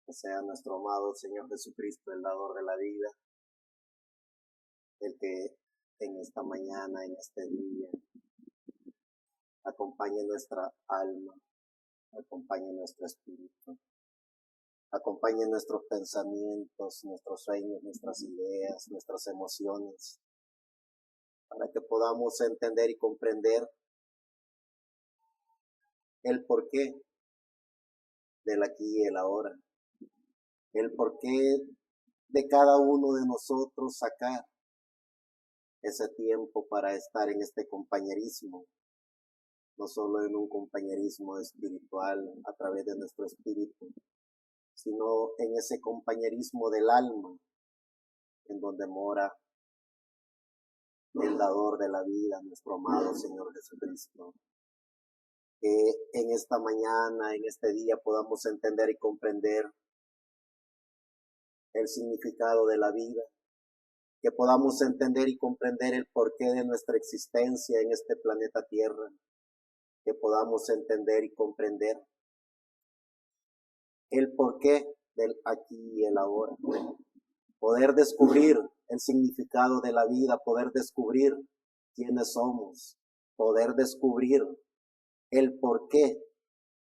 Que sea nuestro amado Señor Jesucristo, el dador de la vida, el que en esta mañana, en este día, acompañe nuestra alma, acompañe nuestro espíritu, acompañe nuestros pensamientos, nuestros sueños, nuestras ideas, nuestras emociones, para que podamos entender y comprender el porqué del aquí y el ahora, el porqué de cada uno de nosotros sacar ese tiempo para estar en este compañerismo, no solo en un compañerismo espiritual a través de nuestro espíritu, sino en ese compañerismo del alma, en donde mora el dador de la vida, nuestro amado Señor Jesucristo. Que en esta mañana, en este día, podamos entender y comprender el significado de la vida, que podamos entender y comprender el porqué de nuestra existencia en este planeta Tierra, que podamos entender y comprender el porqué del aquí y el ahora, poder descubrir el significado de la vida, poder descubrir quiénes somos, poder descubrir el porqué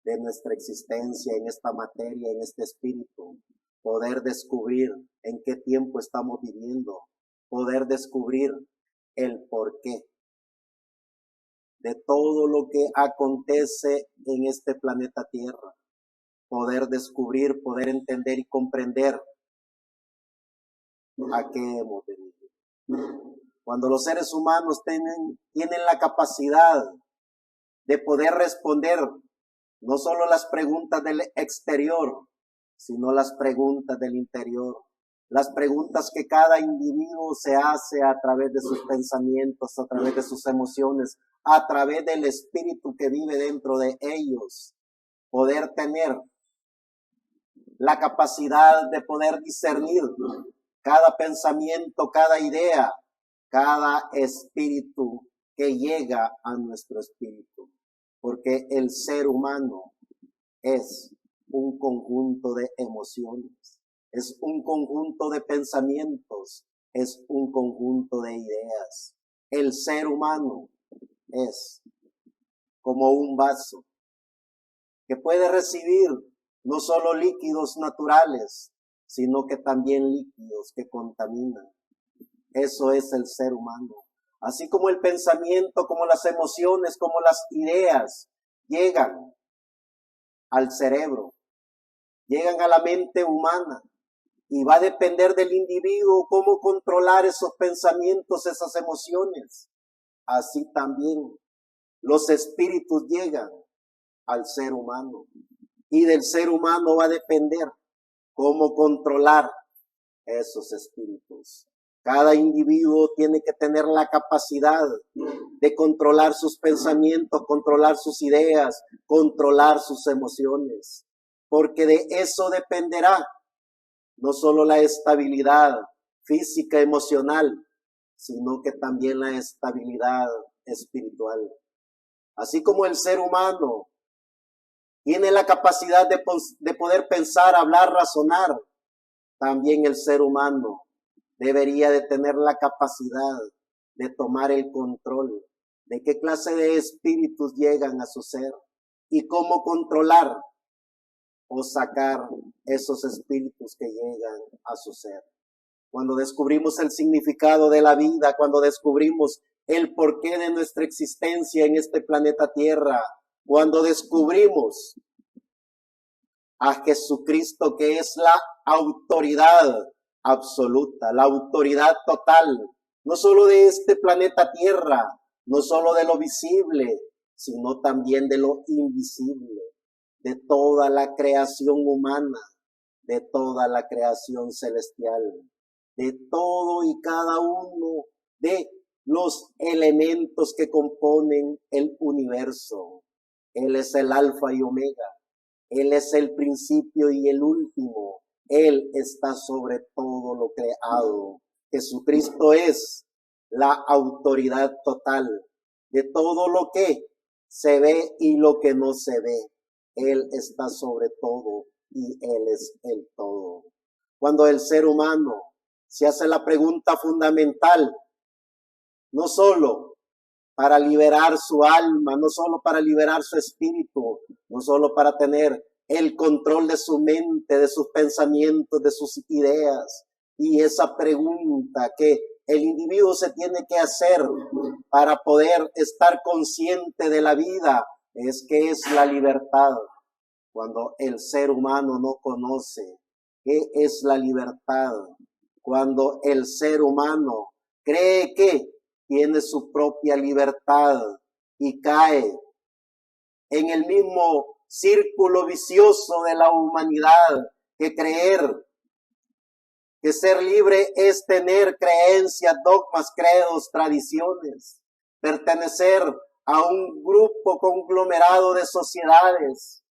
de nuestra existencia en esta materia, en este espíritu, poder descubrir en qué tiempo estamos viviendo, poder descubrir el porqué de todo lo que acontece en este planeta Tierra, poder descubrir, poder entender y comprender a qué hemos venido. Cuando los seres humanos tienen la capacidad de poder responder no solo las preguntas del exterior, sino las preguntas del interior, las preguntas que cada individuo se hace a través de sus pensamientos, a través de sus emociones, a través del espíritu que vive dentro de ellos, poder tener la capacidad de poder discernir cada pensamiento, cada idea, cada espíritu que llega a nuestro espíritu, porque el ser humano es un conjunto de emociones, es un conjunto de pensamientos, es un conjunto de ideas. El ser humano es como un vaso que puede recibir no solo líquidos naturales, sino que también líquidos que contaminan. Eso es el ser humano. Así como el pensamiento, como las emociones, como las ideas llegan al cerebro, llegan a la mente humana, y va a depender del individuo cómo controlar esos pensamientos, esas emociones. Así también los espíritus llegan al ser humano, y del ser humano va a depender cómo controlar esos espíritus. Cada individuo tiene que tener la capacidad de controlar sus pensamientos, controlar sus ideas, controlar sus emociones, porque de eso dependerá no solo la estabilidad física, emocional, sino que también la estabilidad espiritual. Así como el ser humano tiene la capacidad de poder pensar, hablar, razonar, también el ser humano debería de tener la capacidad de tomar el control de qué clase de espíritus llegan a su ser y cómo controlar o sacar esos espíritus que llegan a su ser. Cuando descubrimos el significado de la vida, cuando descubrimos el porqué de nuestra existencia en este planeta Tierra, cuando descubrimos a Jesucristo, que es la autoridad absoluta, la autoridad total, no solo de este planeta Tierra, no solo de lo visible, sino también de lo invisible, de toda la creación humana, de toda la creación celestial, de todo y cada uno de los elementos que componen el universo. Él es el alfa y omega, Él es el principio y el último, Él está sobre todo lo creado. Jesucristo es la autoridad total de todo lo que se ve y lo que no se ve. Él está sobre todo y Él es el todo. Cuando el ser humano se hace la pregunta fundamental, no solo para liberar su alma, no solo para liberar su espíritu, no solo para tener el control de su mente, de sus pensamientos, de sus ideas. Y esa pregunta que el individuo se tiene que hacer para poder estar consciente de la vida es ¿qué es la libertad? Cuando el ser humano no conoce qué es la libertad, cuando el ser humano cree que tiene su propia libertad y cae en el mismo círculo vicioso de la humanidad, que creer que ser libre es tener creencias, dogmas, credos, tradiciones, pertenecer a un grupo conglomerado de sociedades.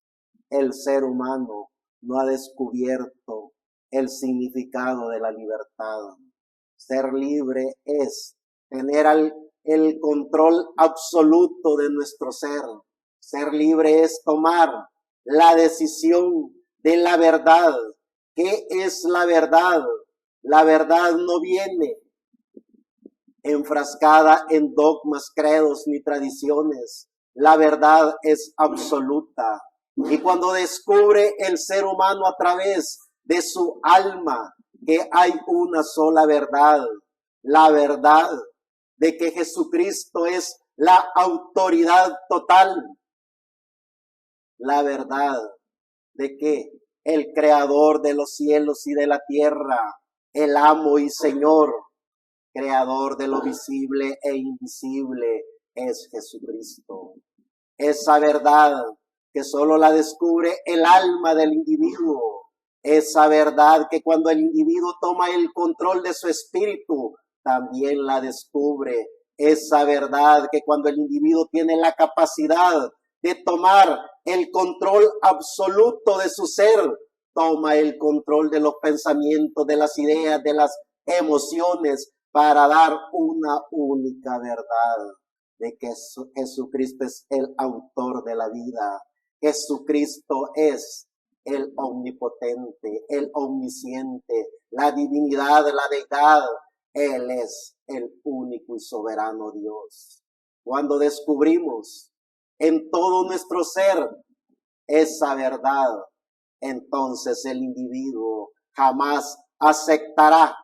El ser humano no ha descubierto el significado de la libertad. Ser libre es tener el control absoluto de nuestro ser. Ser libre es tomar la decisión de la verdad. ¿Qué es la verdad? La verdad no viene enfrascada en dogmas, credos ni tradiciones. La verdad es absoluta. Y cuando descubre el ser humano a través de su alma que hay una sola verdad, la verdad de que Jesucristo es la autoridad total, la verdad de que el creador de los cielos y de la tierra, el amo y Señor, creador de lo visible e invisible, es Jesucristo. Esa verdad que solo la descubre el alma del individuo, esa verdad que cuando el individuo toma el control de su espíritu, también la descubre. Esa verdad que cuando el individuo tiene la capacidad de tomar el control absoluto de su ser, toma el control de los pensamientos, de las ideas, de las emociones, para dar una única verdad de que Jesucristo es el autor de la vida. Jesucristo es el omnipotente, el omnisciente, la divinidad, la deidad. Él es el único y soberano Dios. Cuando descubrimos en todo nuestro ser esa verdad, entonces el individuo jamás aceptará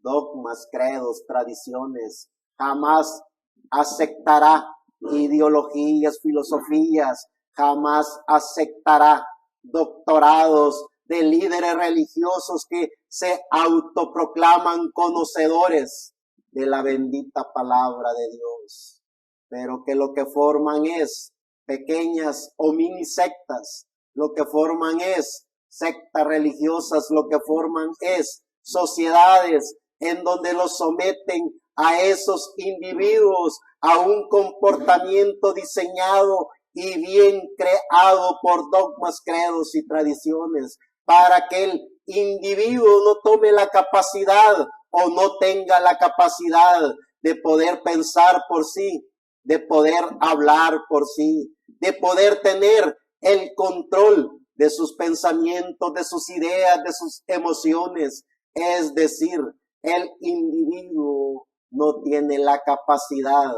dogmas, credos, tradiciones, jamás aceptará ideologías, filosofías, jamás aceptará doctorados de líderes religiosos que se autoproclaman conocedores de la bendita palabra de Dios, pero que lo que forman es pequeñas o mini sectas, lo que forman es sectas religiosas, lo que forman es sociedades en donde los someten a esos individuos a un comportamiento diseñado y bien creado por dogmas, credos y tradiciones, para que el individuo no tome la capacidad o no tenga la capacidad de poder pensar por sí, de poder hablar por sí, de poder tener el control de sus pensamientos, de sus ideas, de sus emociones. Es decir, el individuo no tiene la capacidad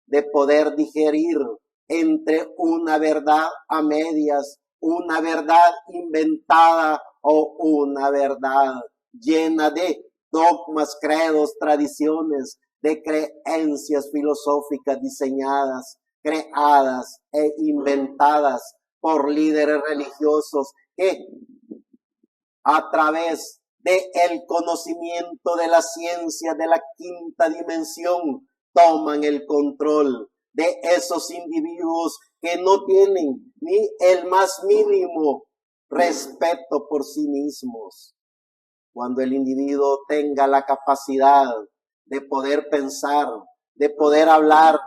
de poder digerir entre una verdad a medias, una verdad inventada o una verdad llena de dogmas, credos, tradiciones, de creencias filosóficas diseñadas, creadas e inventadas por líderes religiosos que a través de el conocimiento de la ciencia de la quinta dimensión toman el control de esos individuos que no tienen ni el más mínimo respeto por sí mismos. Cuando el individuo tenga la capacidad de poder pensar, de poder hablar,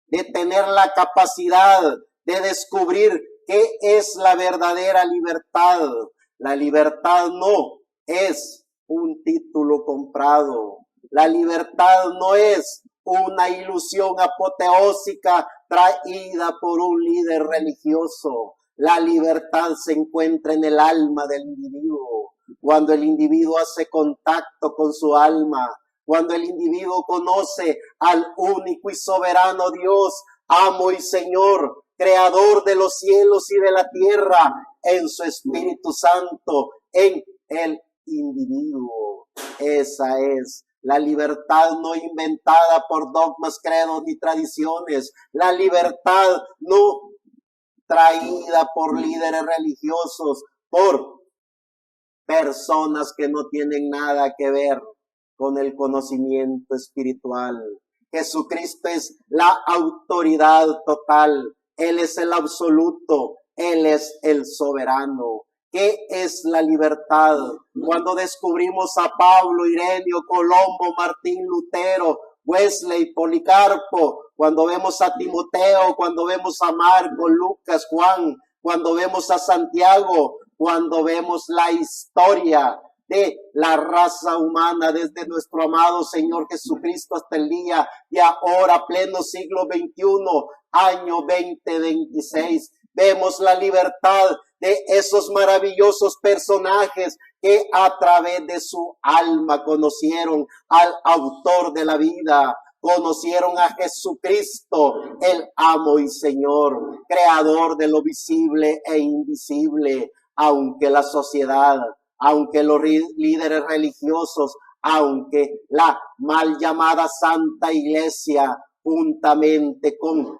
de tener la capacidad de descubrir qué es la verdadera libertad. La libertad no es un título comprado. La libertad no es una ilusión apoteósica traída por un líder religioso. La libertad se encuentra en el alma del individuo. Cuando el individuo hace contacto con su alma, cuando el individuo conoce al único y soberano Dios, amo y Señor, creador de los cielos y de la tierra, en su Espíritu Santo, en el individuo. Esa es la libertad no inventada por dogmas, credos ni tradiciones. La libertad no traída por líderes religiosos, por personas que no tienen nada que ver con el conocimiento espiritual. Jesucristo es la autoridad total. Él es el absoluto. Él es el soberano. ¿Qué es la libertad? Cuando descubrimos a Pablo, Ireneo, Colombo, Martín Lutero, Wesley, Policarpo, cuando vemos a Timoteo, cuando vemos a Marco, Lucas, Juan, cuando vemos a Santiago, cuando vemos la historia de la raza humana desde nuestro amado Señor Jesucristo hasta el día de ahora, pleno siglo XXI, año 2026, vemos la libertad de esos maravillosos personajes que a través de su alma conocieron al autor de la vida, conocieron a Jesucristo, el amo y Señor, creador de lo visible e invisible, aunque la sociedad, aunque los líderes religiosos, aunque la mal llamada Santa Iglesia, juntamente con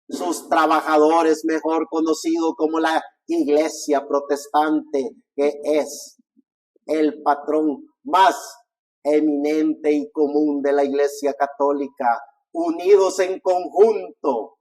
sus trabajadores, mejor conocido como la Iglesia protestante, que es el patrón más eminente y común de la Iglesia católica, unidos en conjunto,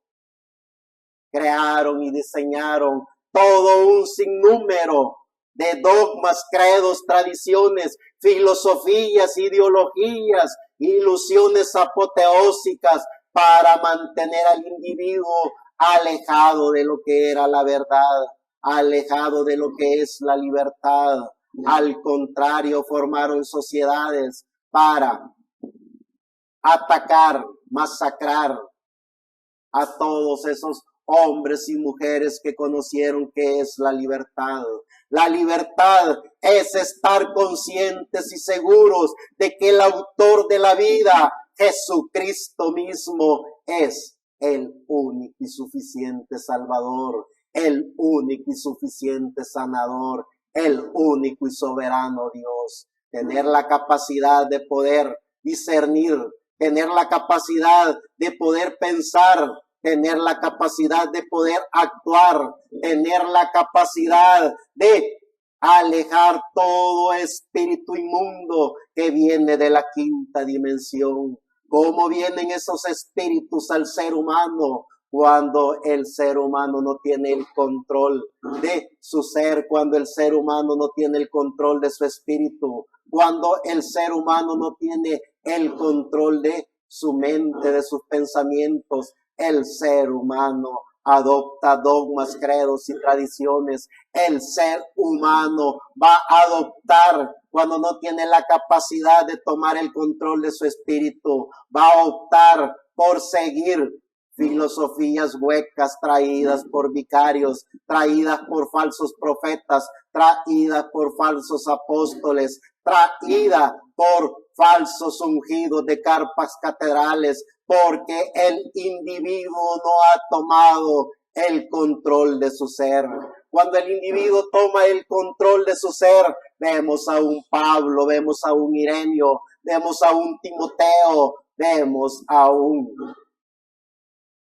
crearon y diseñaron todo un sinnúmero de dogmas, credos, tradiciones, filosofías, ideologías, ilusiones apoteósicas para mantener al individuo alejado de lo que era la verdad, alejado de lo que es la libertad. Al contrario, formaron sociedades para atacar, masacrar a todos esos hombres y mujeres que conocieron qué es la libertad. La libertad es estar conscientes y seguros de que el autor de la vida, Jesucristo mismo, es el único y suficiente Salvador, el único y suficiente sanador, el único y soberano Dios. Tener la capacidad de poder discernir, tener la capacidad de poder pensar, tener la capacidad de poder actuar, tener la capacidad de alejar todo espíritu inmundo que viene de la quinta dimensión. ¿Cómo vienen esos espíritus al ser humano? Cuando el ser humano no tiene el control de su ser, cuando el ser humano no tiene el control de su espíritu, cuando el ser humano no tiene el control de su mente, de sus pensamientos, el ser humano adopta dogmas, credos y tradiciones. El ser humano va a adoptar, cuando no tiene la capacidad de tomar el control de su espíritu, va a optar por seguir filosofías huecas traídas por vicarios, traídas por falsos profetas, traídas por falsos apóstoles, traídas por falsos ungidos de carpas catedrales, porque el individuo no ha tomado el control de su ser. Cuando el individuo toma el control de su ser, vemos a un Pablo, vemos a un Ireneo, vemos a un Timoteo, vemos a un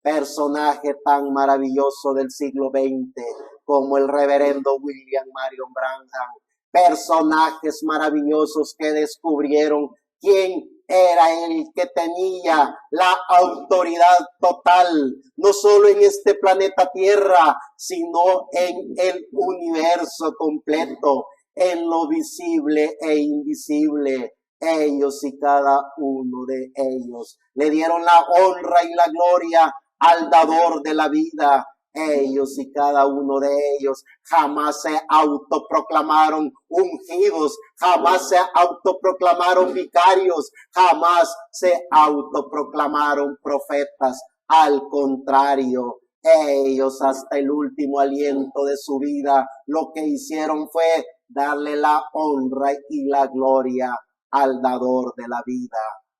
personaje tan maravilloso del siglo XX como el reverendo William Marion Branham. Personajes maravillosos que descubrieron quién era el que tenía la autoridad total, no solo en este planeta Tierra, sino en el universo completo, en lo visible e invisible. Ellos y cada uno de ellos le dieron la honra y la gloria al dador de la vida. Ellos y cada uno de ellos jamás se autoproclamaron ungidos, jamás se autoproclamaron vicarios, jamás se autoproclamaron profetas. Al contrario, Ellos hasta el último aliento de su vida lo que hicieron fue darle la honra y la gloria al dador de la vida,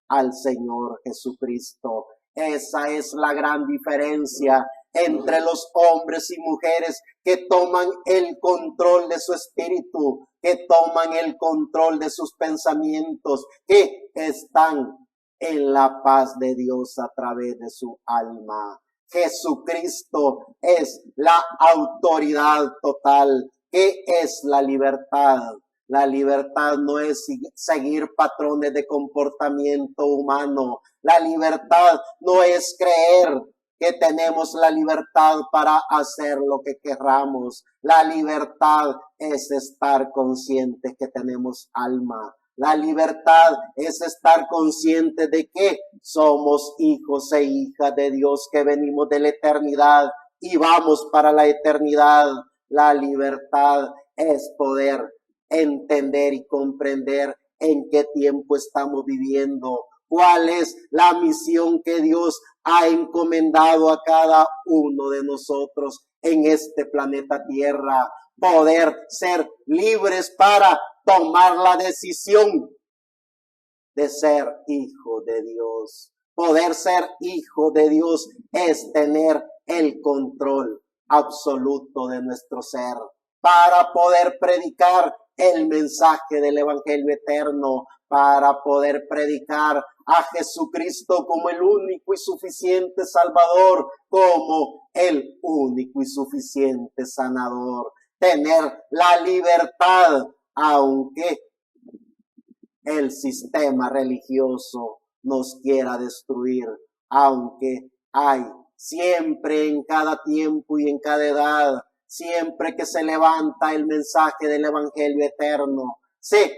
al Señor Jesucristo. Esa es la gran diferencia entre los hombres y mujeres que toman el control de su espíritu, que toman el control de sus pensamientos, que están en la paz de Dios a través de su alma. Jesucristo es la autoridad total. ¿Qué es la libertad? La libertad no es seguir patrones de comportamiento humano. La libertad no es creer que tenemos la libertad para hacer lo que querramos. La libertad es estar conscientes que tenemos alma. La libertad es estar conscientes de que somos hijos e hijas de Dios, que venimos de la eternidad y vamos para la eternidad. La libertad es poder entender y comprender en qué tiempo estamos viviendo, cuál es la misión que Dios ha encomendado a cada uno de nosotros en este planeta Tierra, poder ser libres para tomar la decisión de ser hijo de Dios. Poder ser hijo de Dios es tener el control absoluto de nuestro ser para poder predicar el mensaje del evangelio eterno, para poder predicar a Jesucristo como el único y suficiente Salvador, como el único y suficiente sanador. Tener la libertad, aunque el sistema religioso nos quiera destruir, aunque hay siempre en cada tiempo y en cada edad, siempre que se levanta el mensaje del evangelio eterno, se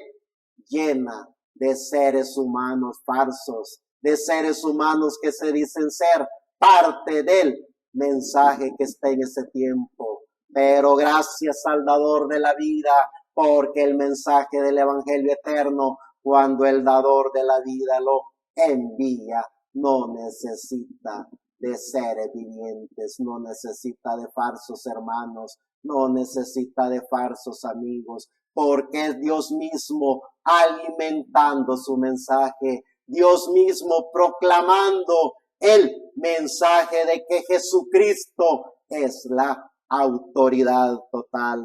llena de seres humanos falsos, de seres humanos que se dicen ser parte del mensaje que está en ese tiempo. Pero gracias al dador de la vida, porque el mensaje del evangelio eterno, cuando el dador de la vida lo envía, no necesita de seres vivientes, no necesita de falsos hermanos, no necesita de falsos amigos, porque es Dios mismo alimentando su mensaje, Dios mismo proclamando el mensaje de que Jesucristo es la autoridad total.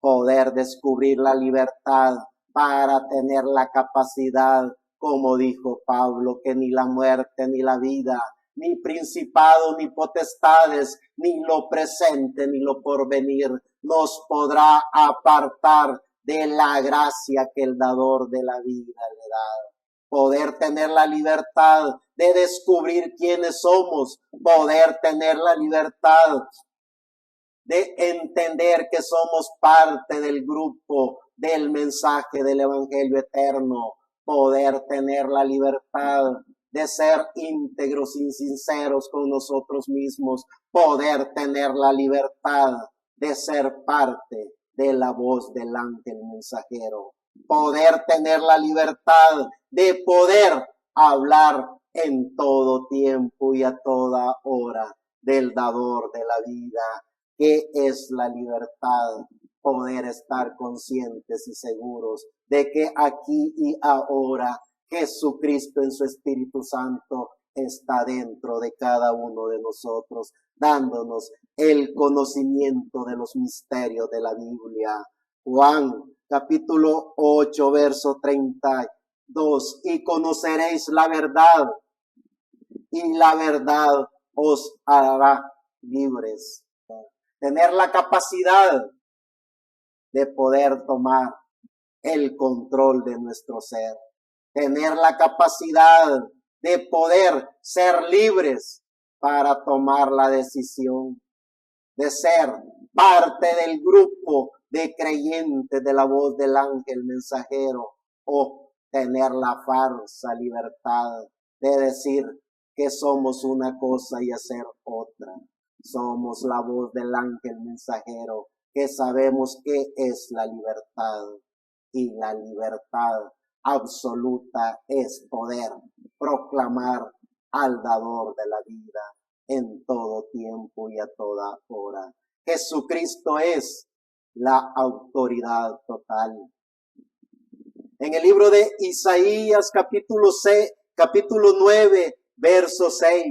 Poder descubrir la libertad para tener la capacidad, como dijo Pablo, que ni la muerte ni la vida, ni principado, ni potestades, ni lo presente, ni lo porvenir, nos podrá apartar de la gracia que el dador de la vida le da. Poder tener la libertad de descubrir quiénes somos, poder tener la libertad de entender que somos parte del grupo del mensaje del evangelio eterno, poder tener la libertad de ser íntegros y sinceros con nosotros mismos, poder tener la libertad de ser parte de la voz del ángel mensajero, poder tener la libertad de poder hablar en todo tiempo y a toda hora del dador de la vida. ¿Qué es la libertad? Poder estar conscientes y seguros de que aquí y ahora Jesucristo en su Espíritu Santo está dentro de cada uno de nosotros, dándonos el conocimiento de los misterios de la Biblia. Juan capítulo 8, verso 32. Y conoceréis la verdad, y la verdad os hará libres. Tener la capacidad de poder tomar el control de nuestro ser. Tener la capacidad de poder ser libres para tomar la decisión de ser parte del grupo de creyentes de la voz del ángel mensajero, o tener la falsa libertad de decir que somos una cosa y hacer otra. Somos la voz del ángel mensajero, que sabemos qué es la libertad, y la libertad absoluta es poder proclamar al dador de la vida, en todo tiempo y a toda hora. Jesucristo es la autoridad total. En el libro de Isaías capítulo 9, verso 6,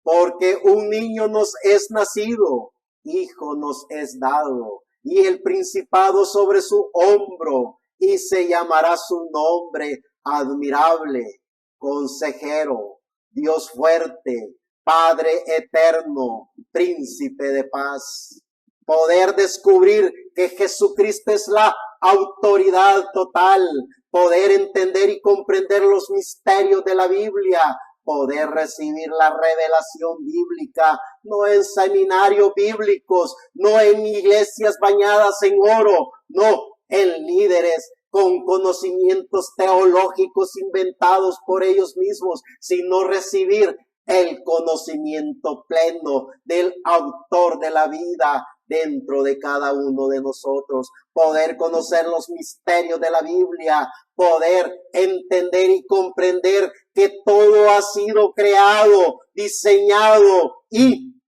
porque un niño nos es nacido, hijo nos es dado, y el principado sobre su hombro, y se llamará su nombre admirable, consejero, Dios fuerte, Padre eterno, príncipe de paz. Poder descubrir que Jesucristo es la autoridad total, poder entender y comprender los misterios de la Biblia, poder recibir la revelación bíblica, no en seminarios bíblicos, no en iglesias bañadas en oro, no en líderes con conocimientos teológicos inventados por ellos mismos, sino recibir el conocimiento pleno del autor de la vida dentro de cada uno de nosotros, poder conocer los misterios de la Biblia, poder entender y comprender que todo ha sido creado, diseñado y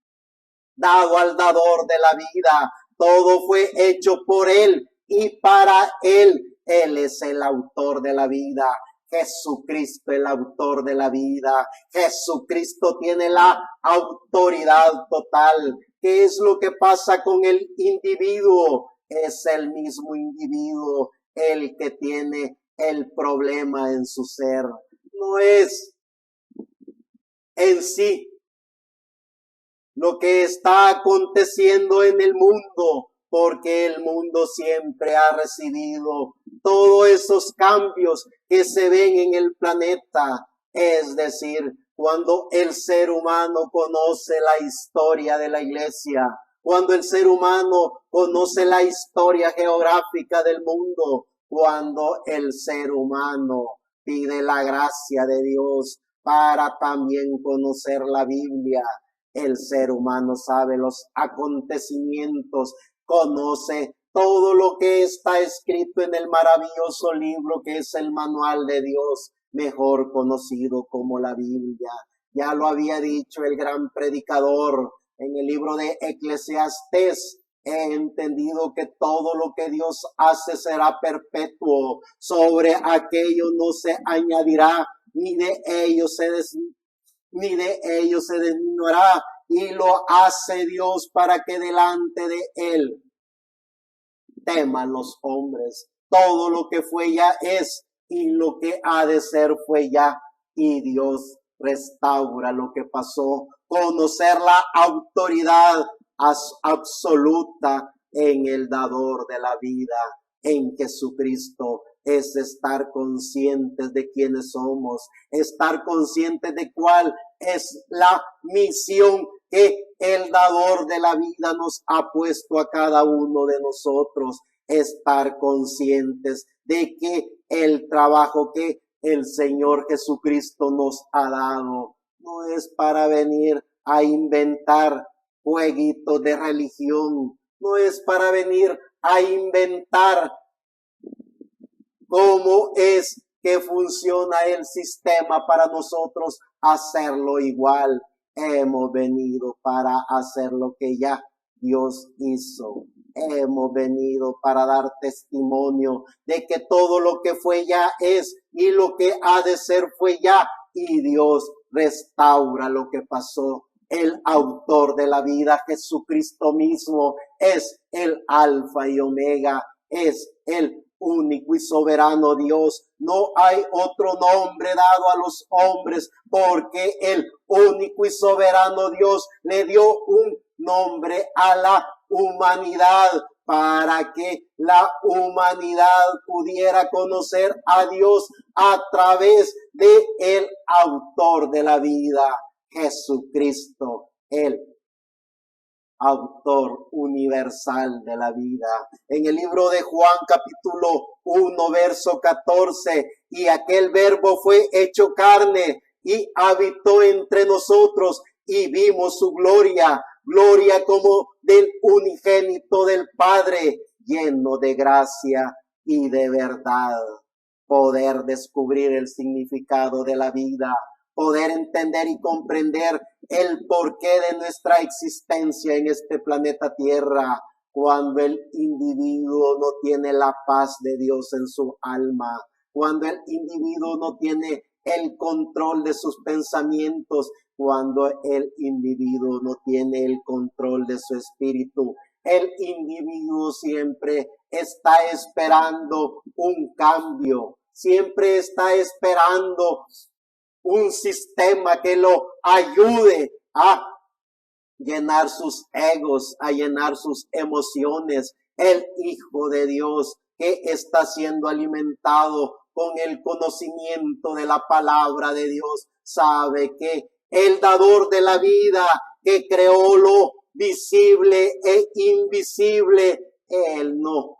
dado al dador de la vida. Todo fue hecho por Él y para Él. Él es el autor de la vida. Jesucristo, el autor de la vida. Jesucristo tiene la autoridad total. ¿Qué es lo que pasa con el individuo? Es el mismo individuo el que tiene el problema en su ser. No es en sí lo que está aconteciendo en el mundo, porque el mundo siempre ha recibido todos esos cambios que se ven en el planeta. Es decir, cuando el ser humano conoce la historia de la iglesia, cuando el ser humano conoce la historia geográfica del mundo, cuando el ser humano pide la gracia de Dios para también conocer la Biblia, el ser humano sabe los acontecimientos, conoce todo lo que está escrito en el maravilloso libro que es el manual de Dios, mejor conocido como la Biblia. Ya lo había dicho el gran predicador en el libro de Eclesiastés. He entendido que todo lo que Dios hace será perpetuo. Sobre aquello no se añadirá, ni de ello se disminuirá. Y lo hace Dios para que delante de Él teman los hombres. Todo lo que fue ya es, y lo que ha de ser fue ya, y Dios restaura lo que pasó. Conocer la autoridad absoluta en el dador de la vida, en Jesucristo, es estar conscientes de quiénes somos, estar conscientes de cuál es la misión que el dador de la vida nos ha puesto a cada uno de nosotros, estar conscientes de que el trabajo que el Señor Jesucristo nos ha dado no es para venir a inventar jueguitos de religión, no es para venir a inventar cómo es que funciona el sistema para nosotros hacerlo igual. Hemos venido para hacer lo que ya Dios hizo. Hemos venido para dar testimonio de que todo lo que fue ya es, y lo que ha de ser fue ya, y Dios restaura lo que pasó. El autor de la vida, Jesucristo mismo, es el alfa y omega, es el único y soberano Dios. No hay otro nombre dado a los hombres, porque el único y soberano Dios le dio un nombre a la humanidad para que la humanidad pudiera conocer a Dios a través de el autor de la vida, Jesucristo, el autor universal de la vida. En el libro de Juan capítulo 1 verso 14, y aquel verbo fue hecho carne y habitó entre nosotros, y vimos su gloria, gloria como del unigénito del Padre, lleno de gracia y de verdad. Poder descubrir el significado de la vida, poder entender y comprender el porqué de nuestra existencia en este planeta Tierra. Cuando el individuo no tiene la paz de Dios en su alma, cuando el individuo no tiene el control de sus pensamientos, cuando el individuo no tiene el control de su espíritu, el individuo siempre está esperando un cambio, siempre está esperando un sistema que lo ayude a llenar sus egos, a llenar sus emociones. El Hijo de Dios que está siendo alimentado con el conocimiento de la palabra de Dios sabe que el dador de la vida, que creó lo visible e invisible, Él no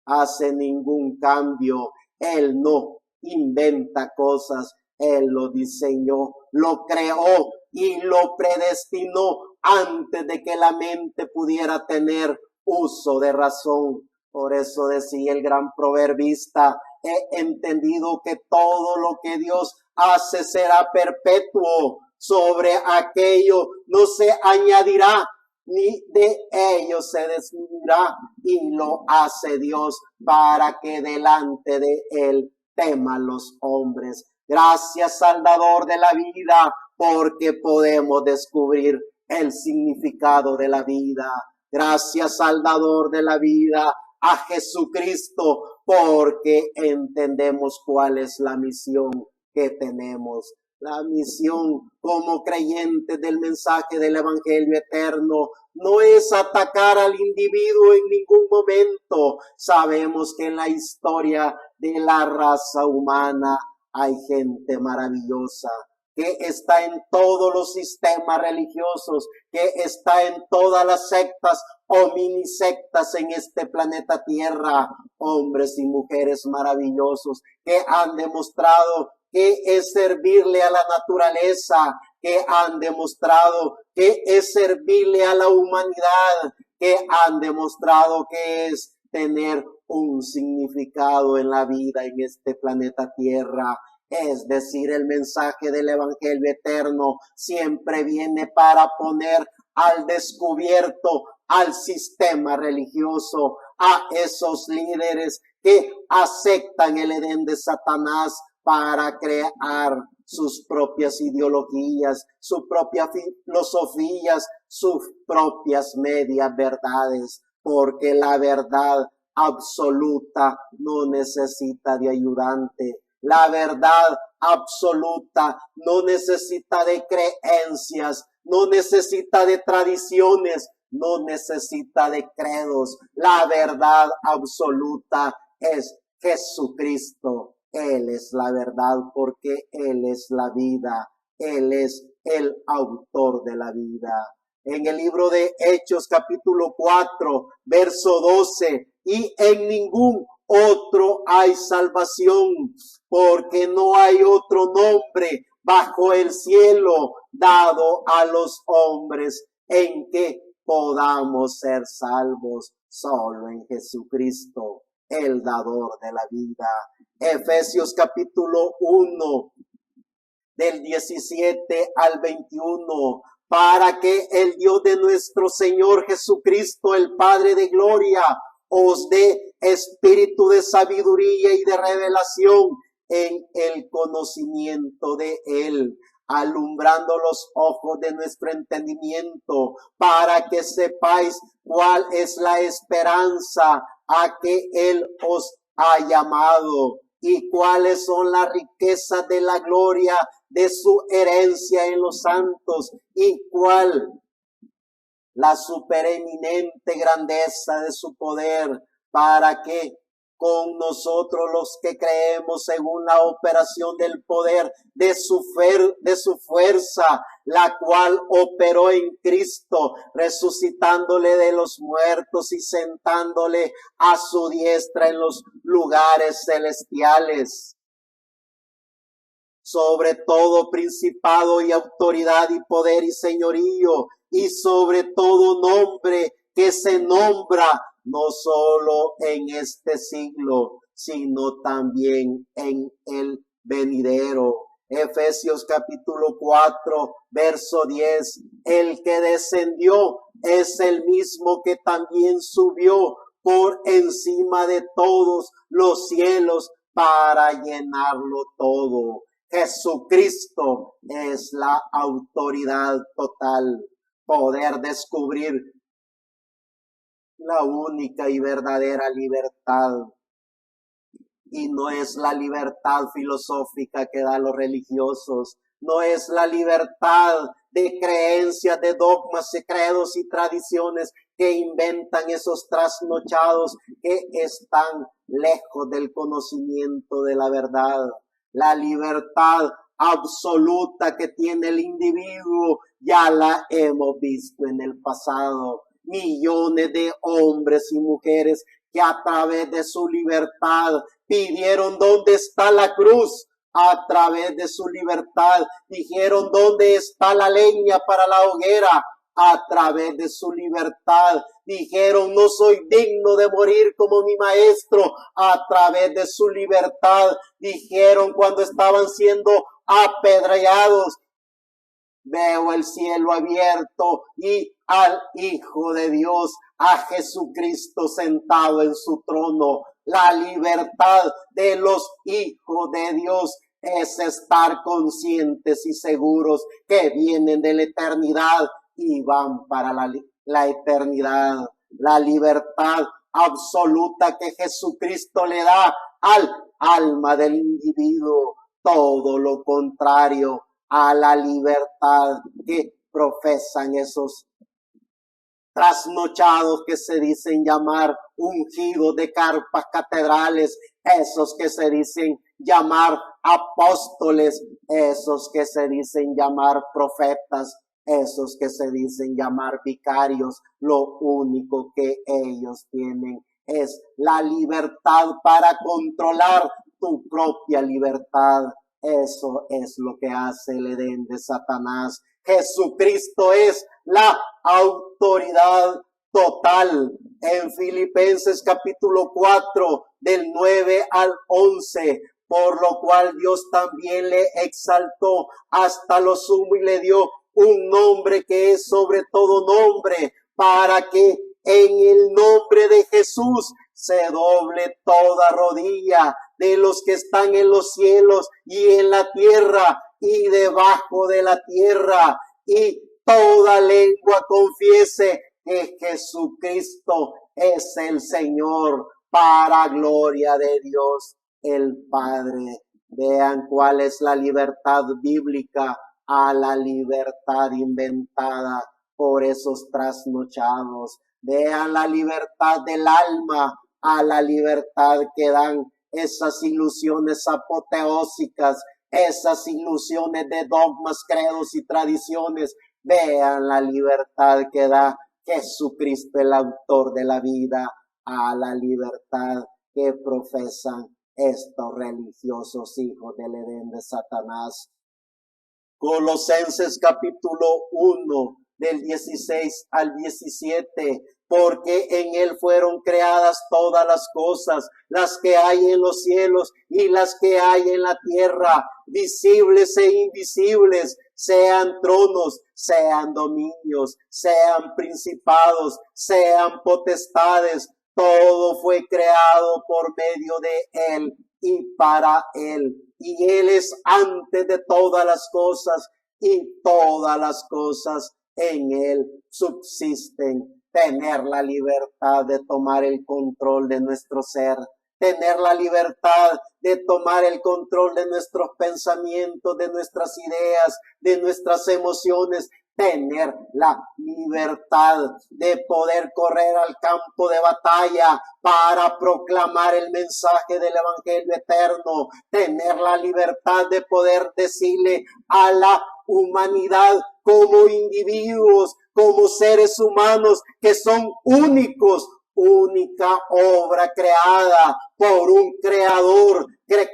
hace ningún cambio, Él no inventa cosas, Él lo diseñó, lo creó y lo predestinó antes de que la mente pudiera tener uso de razón. Por eso decía el gran proverbista, he entendido que todo lo que Dios hace será perpetuo, sobre aquello no se añadirá, ni de ello se disminuirá, y lo hace Dios para que delante de Él teman los hombres. Gracias, Salvador de la vida, porque podemos descubrir el significado de la vida. Gracias, Salvador de la vida, a Jesucristo, porque entendemos cuál es la misión que tenemos. La misión como creyentes del mensaje del Evangelio eterno no es atacar al individuo en ningún momento. Sabemos que en la historia de la raza humana hay gente maravillosa que está en todos los sistemas religiosos, que está en todas las sectas o mini sectas en este planeta Tierra. Hombres y mujeres maravillosos que han demostrado que es servirle a la naturaleza, que han demostrado que es servirle a la humanidad, que han demostrado que es tener un significado en la vida en este planeta Tierra. Es decir, el mensaje del Evangelio eterno siempre viene para poner al descubierto al sistema religioso, a esos líderes que aceptan el Edén de Satanás para crear sus propias ideologías, sus propias filosofías, sus propias medias verdades, porque la verdad absoluta no necesita de ayudante. La verdad absoluta no necesita de creencias, no necesita de tradiciones, no necesita de credos. La verdad absoluta es Jesucristo. Él es la verdad porque Él es la vida. Él es el autor de la vida. En el libro de Hechos capítulo 4, verso 12, y en ningún otro hay salvación, porque no hay otro nombre bajo el cielo dado a los hombres en que podamos ser salvos, solo en Jesucristo, el dador de la vida. Efesios capítulo 1, del 17 al 21, para que el Dios de nuestro Señor Jesucristo, el Padre de gloria, os dé espíritu de sabiduría y de revelación en el conocimiento de Él, alumbrando los ojos de nuestro entendimiento, para que sepáis cuál es la esperanza a que Él os ha llamado y cuáles son las riquezas de la gloria de su herencia en los santos y cuál la supereminente grandeza de su poder, para que con nosotros los que creemos según la operación del poder de su fuerza, la cual operó en Cristo, resucitándole de los muertos y sentándole a su diestra en los lugares celestiales, sobre todo principado y autoridad y poder y señorío, y sobre todo nombre que se nombra no solo en este siglo, sino también en el venidero. Efesios capítulo 4, verso 10. El que descendió es el mismo que también subió por encima de todos los cielos para llenarlo todo. Jesucristo es la autoridad total. Poder descubrir la única y verdadera libertad. Y no es la libertad filosófica que dan los religiosos. No es la libertad de creencias, de dogmas, de credos y tradiciones que inventan esos trasnochados que están lejos del conocimiento de la verdad. La libertad absoluta que tiene el individuo ya la hemos visto en el pasado. Millones de hombres y mujeres que a través de su libertad pidieron dónde está la cruz. A través de su libertad dijeron dónde está la leña para la hoguera. A través de su libertad dijeron no soy digno de morir como mi maestro. A través de su libertad dijeron cuando estaban siendo apedreados, veo el cielo abierto y al Hijo de Dios, a Jesucristo sentado en su trono. La libertad de los hijos de Dios es estar conscientes y seguros que vienen de la eternidad y van para la eternidad. La libertad absoluta que Jesucristo le da al alma del individuo. Todo lo contrario a la libertad que profesan esos trasnochados que se dicen llamar ungidos de carpas catedrales, esos que se dicen llamar apóstoles, esos que se dicen llamar profetas, esos que se dicen llamar vicarios. Lo único que ellos tienen es la libertad para controlar tu propia libertad. Eso es lo que hace el Edén de Satanás. Jesucristo es la autoridad total. En Filipenses capítulo 4, del 9 al 11, por lo cual Dios también le exaltó hasta lo sumo y le dio un nombre que es sobre todo nombre, para que en el nombre de Jesús se doble toda rodilla de los que están en los cielos y en la tierra y debajo de la tierra, y toda lengua confiese que Jesucristo es el Señor, para gloria de Dios el Padre. Vean cuál es la libertad bíblica a la libertad inventada por esos trasnochados. Vean la libertad del alma a la libertad que dan esas ilusiones apoteósicas, esas ilusiones de dogmas, credos y tradiciones. Vean la libertad que da Jesucristo, el autor de la vida, a la libertad que profesan estos religiosos hijos del Edén de Satanás. Colosenses capítulo 1, del 16 al 17. Porque en él fueron creadas todas las cosas, las que hay en los cielos y las que hay en la tierra, visibles e invisibles, sean tronos, sean dominios, sean principados, sean potestades. Todo fue creado por medio de él y para él. Y él es antes de todas las cosas, y todas las cosas en él subsisten. Tener la libertad de tomar el control de nuestro ser, tener la libertad de tomar el control de nuestros pensamientos, de nuestras ideas, de nuestras emociones, tener la libertad de poder correr al campo de batalla para proclamar el mensaje del evangelio eterno, tener la libertad de poder decirle a la humanidad como individuos, como seres humanos que son únicos, única obra creada por un creador que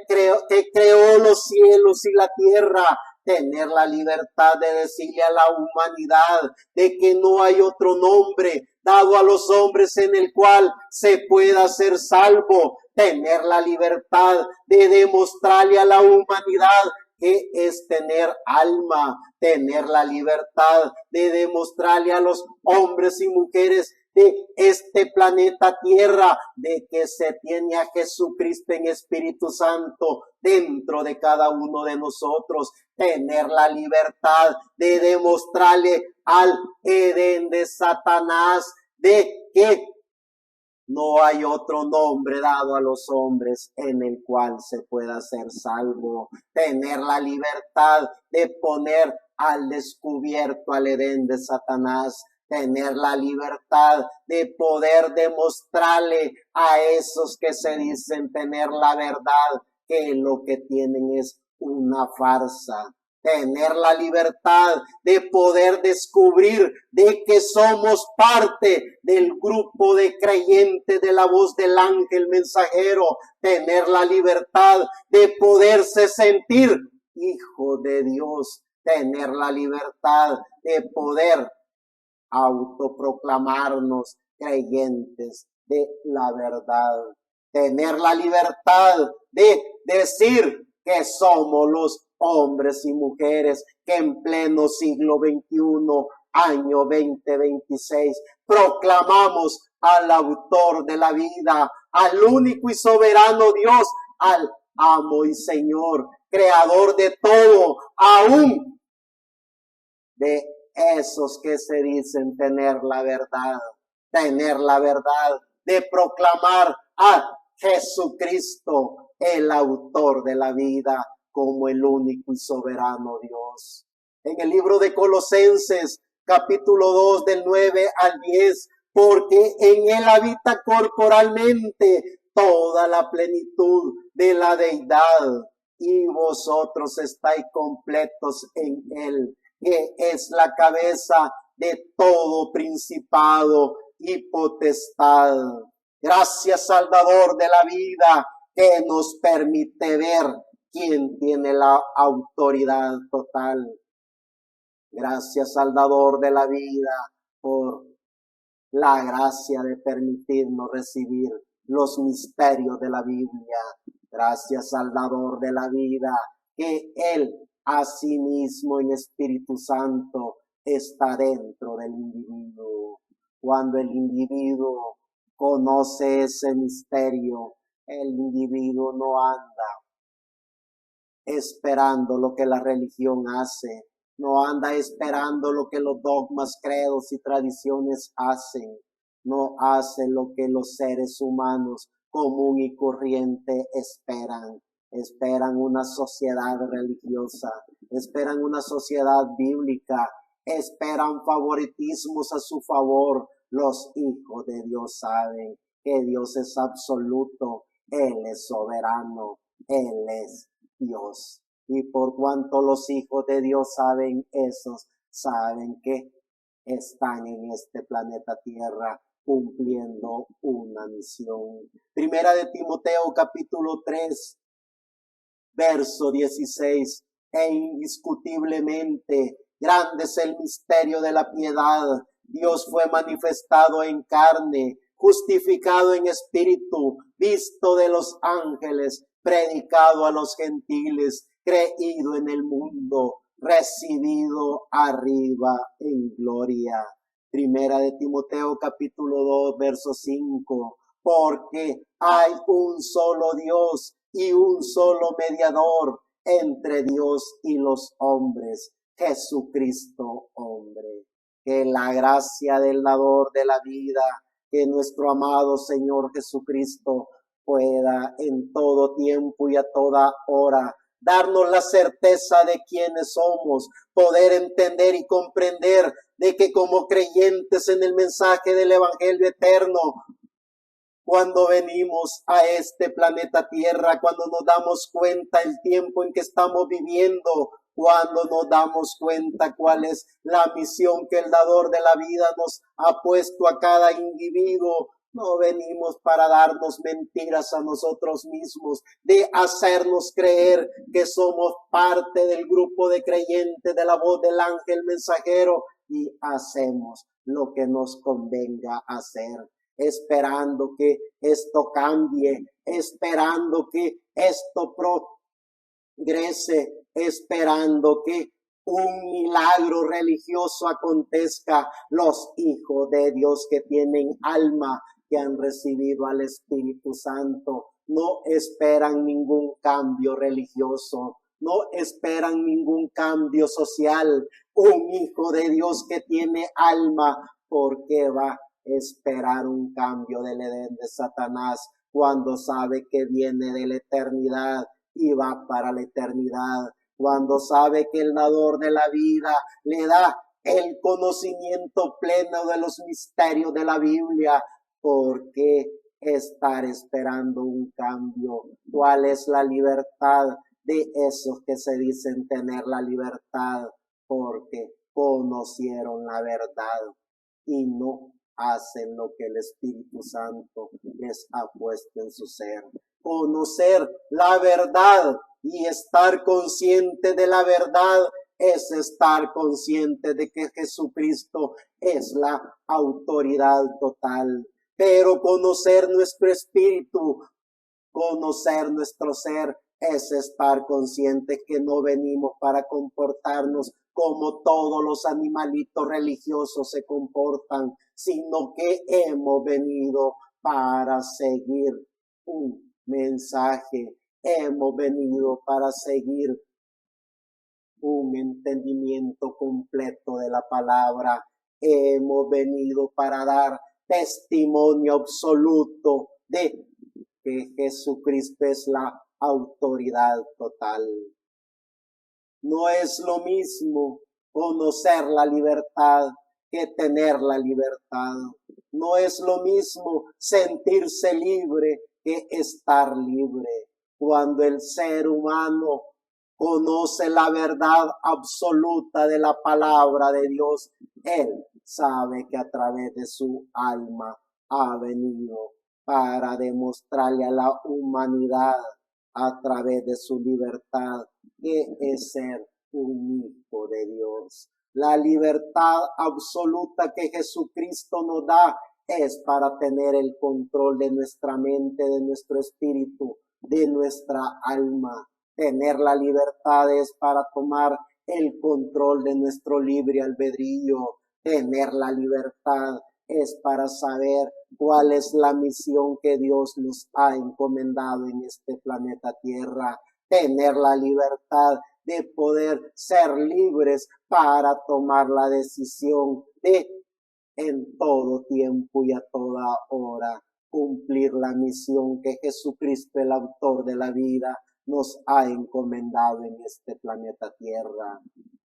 creó los cielos y la tierra. Tener la libertad de decirle a la humanidad de que no hay otro nombre dado a los hombres en el cual se pueda ser salvo. Tener la libertad de demostrarle a la humanidad que es tener alma, tener la libertad de demostrarle a los hombres y mujeres de este planeta Tierra, de que se tiene a Jesucristo en Espíritu Santo dentro de cada uno de nosotros, tener la libertad de demostrarle al Edén de Satanás de que no hay otro nombre dado a los hombres en el cual se pueda ser salvo. Tener la libertad de poner al descubierto al Edén de Satanás. Tener la libertad de poder demostrarle a esos que se dicen tener la verdad que lo que tienen es una farsa. Tener la libertad de poder descubrir de que somos parte del grupo de creyentes de la voz del ángel mensajero. Tener la libertad de poderse sentir hijo de Dios. Tener la libertad de poder autoproclamarnos creyentes de la verdad. Tener la libertad de decir que somos los hombres y mujeres que en pleno siglo XXI, año 2026, proclamamos al autor de la vida, al único y soberano Dios, al amo y Señor, creador de todo, aún de esos que se dicen tener la verdad, de proclamar a Jesucristo, el autor de la vida, como el único y soberano Dios. En el libro de Colosenses, capítulo 2, del 9 al 10, porque en él habita corporalmente toda la plenitud de la deidad, y vosotros estáis completos en él, que es la cabeza de todo principado y potestad. Gracias, Salvador de la vida, que nos permite ver quién tiene la autoridad total. Gracias, Salvador de la vida, por la gracia de permitirnos recibir los misterios de la Biblia. Gracias, Salvador de la vida, que Él asimismo en Espíritu Santo está dentro del individuo. Cuando el individuo conoce ese misterio, el individuo no anda esperando lo que la religión hace, no anda esperando lo que los dogmas, credos y tradiciones hacen, no hace lo que los seres humanos común y corriente esperan. Esperan una sociedad religiosa, esperan una sociedad bíblica, esperan favoritismos a su favor. Los hijos de Dios saben que Dios es absoluto, Él es soberano, Él es Dios. Y por cuanto los hijos de Dios saben eso, saben que están en este planeta Tierra cumpliendo una misión. Primera de Timoteo, capítulo 3, verso 16. E indiscutiblemente grande es el misterio de la piedad. Dios fue manifestado en carne, justificado en espíritu, visto de los ángeles, predicado a los gentiles, creído en el mundo, recibido arriba en gloria. Primera de Timoteo capítulo 2, verso 5. Porque hay un solo Dios y un solo mediador entre Dios y los hombres, Jesucristo hombre. Que la gracia del dador de la vida, que nuestro amado Señor Jesucristo pueda en todo tiempo y a toda hora darnos la certeza de quiénes somos, poder entender y comprender de que como creyentes en el mensaje del Evangelio eterno, cuando venimos a este planeta Tierra, cuando nos damos cuenta el tiempo en que estamos viviendo, cuando nos damos cuenta cuál es la misión que el dador de la vida nos ha puesto a cada individuo, no venimos para darnos mentiras a nosotros mismos, de hacernos creer que somos parte del grupo de creyentes de la voz del ángel mensajero y hacemos lo que nos convenga hacer, esperando que esto cambie, esperando que esto Grece esperando que un milagro religioso acontezca. Los hijos de Dios que tienen alma, que han recibido al Espíritu Santo, no esperan ningún cambio religioso, no esperan ningún cambio social. Un hijo de Dios que tiene alma, ¿por qué va a esperar un cambio del Edén de Satanás cuando sabe que viene de la eternidad y va para la eternidad? Cuando sabe que el dador de la vida le da el conocimiento pleno de los misterios de la Biblia, ¿por qué estar esperando un cambio? ¿Cuál es la libertad de esos que se dicen tener la libertad? Porque conocieron la verdad y no hacen lo que el Espíritu Santo les ha puesto en su ser. Conocer la verdad y estar consciente de la verdad es estar consciente de que Jesucristo es la autoridad total. Pero conocer nuestro espíritu, conocer nuestro ser, es estar conscientes que no venimos para comportarnos como todos los animalitos religiosos se comportan, sino que hemos venido para seguir un mensaje, hemos venido para seguir un entendimiento completo de la palabra, hemos venido para dar testimonio absoluto de que Jesucristo es la autoridad total. No es lo mismo conocer la libertad que tener la libertad. No es lo mismo sentirse libre que estar libre. Cuando el ser humano conoce la verdad absoluta de la palabra de Dios, él sabe que a través de su alma ha venido para demostrarle a la humanidad a través de su libertad que es ser un hijo de Dios. La libertad absoluta que Jesucristo nos da es para tener el control de nuestra mente, de nuestro espíritu, de nuestra alma. Tener la libertad es para tomar el control de nuestro libre albedrío. Tener la libertad es para saber cuál es la misión que Dios nos ha encomendado en este planeta Tierra. Tener la libertad de poder ser libres para tomar la decisión de en todo tiempo y a toda hora cumplir la misión que Jesucristo, el autor de la vida, nos ha encomendado en este planeta Tierra.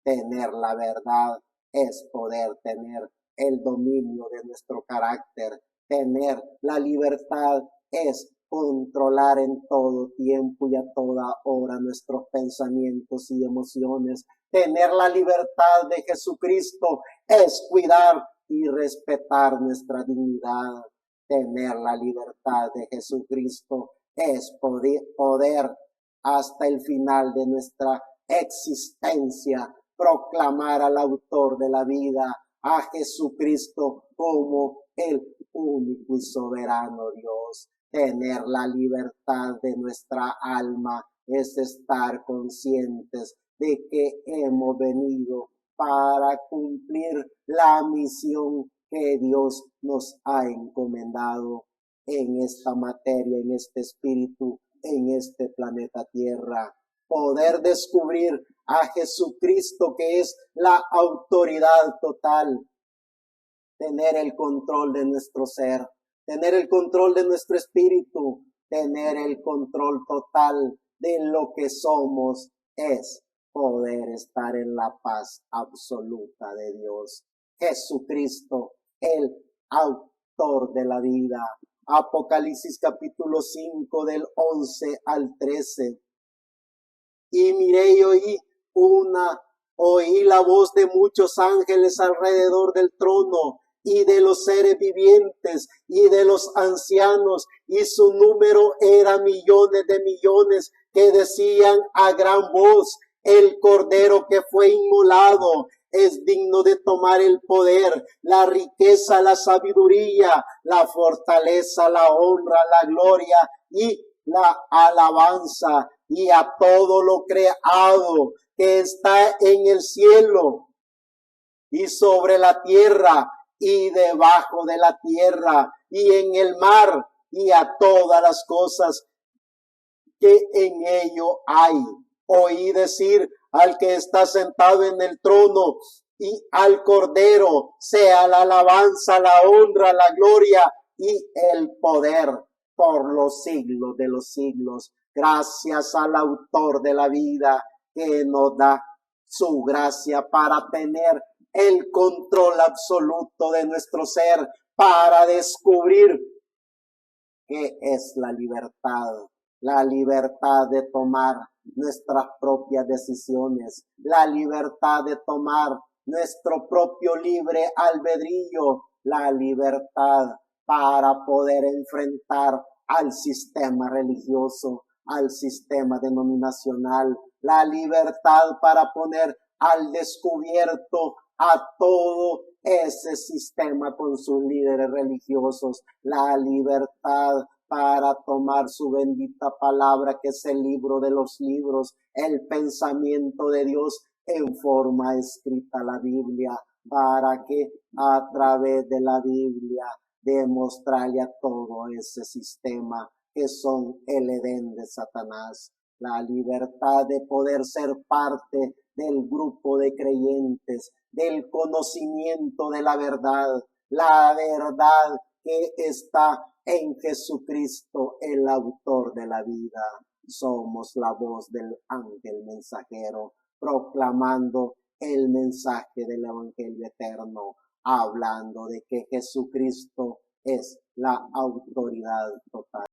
Tener la verdad es poder tener el dominio de nuestro carácter. Tener la libertad es controlar en todo tiempo y a toda hora nuestros pensamientos y emociones. Tener la libertad de Jesucristo es cuidar y respetar nuestra dignidad. Tener la libertad de Jesucristo es poder hasta el final de nuestra existencia proclamar al autor de la vida, a Jesucristo, como el único y soberano Dios. Tener la libertad de nuestra alma es estar conscientes de que hemos venido para cumplir la misión que Dios nos ha encomendado en esta materia, en este espíritu, en este planeta Tierra. Poder descubrir a Jesucristo, que es la autoridad total. Tener el control de nuestro ser, tener el control de nuestro espíritu, tener el control total de lo que somos, es poder estar en la paz absoluta de Dios. Jesucristo, el autor de la vida. Apocalipsis capítulo 5 del 11 al 13. Y miré y oí la voz de muchos ángeles alrededor del trono y de los seres vivientes y de los ancianos, y su número era millones de millones, que decían a gran voz: el Cordero que fue inmolado es digno de tomar el poder, la riqueza, la sabiduría, la fortaleza, la honra, la gloria y la alabanza y a todo lo creado que está en el cielo y sobre la tierra y debajo de la tierra y en el mar y a todas las cosas que en ello hay. Oí decir al que está sentado en el trono y al Cordero sea la alabanza, la honra, la gloria y el poder por los siglos de los siglos. Gracias al autor de la vida que nos da su gracia para tener el control absoluto de nuestro ser, para descubrir qué es la libertad de tomar nuestras propias decisiones, la libertad de tomar nuestro propio libre albedrío, la libertad para poder enfrentar al sistema religioso, al sistema denominacional, la libertad para poner al descubierto a todo ese sistema con sus líderes religiosos, la libertad para tomar su bendita palabra, que es el libro de los libros, el pensamiento de Dios en forma escrita, la Biblia, para que a través de la Biblia demostrarle a todo ese sistema que son el Edén de Satanás, la libertad de poder ser parte del grupo de creyentes, del conocimiento de la verdad que está en Jesucristo, el autor de la vida. Somos la voz del ángel mensajero, proclamando el mensaje del evangelio eterno, hablando de que Jesucristo es la autoridad total.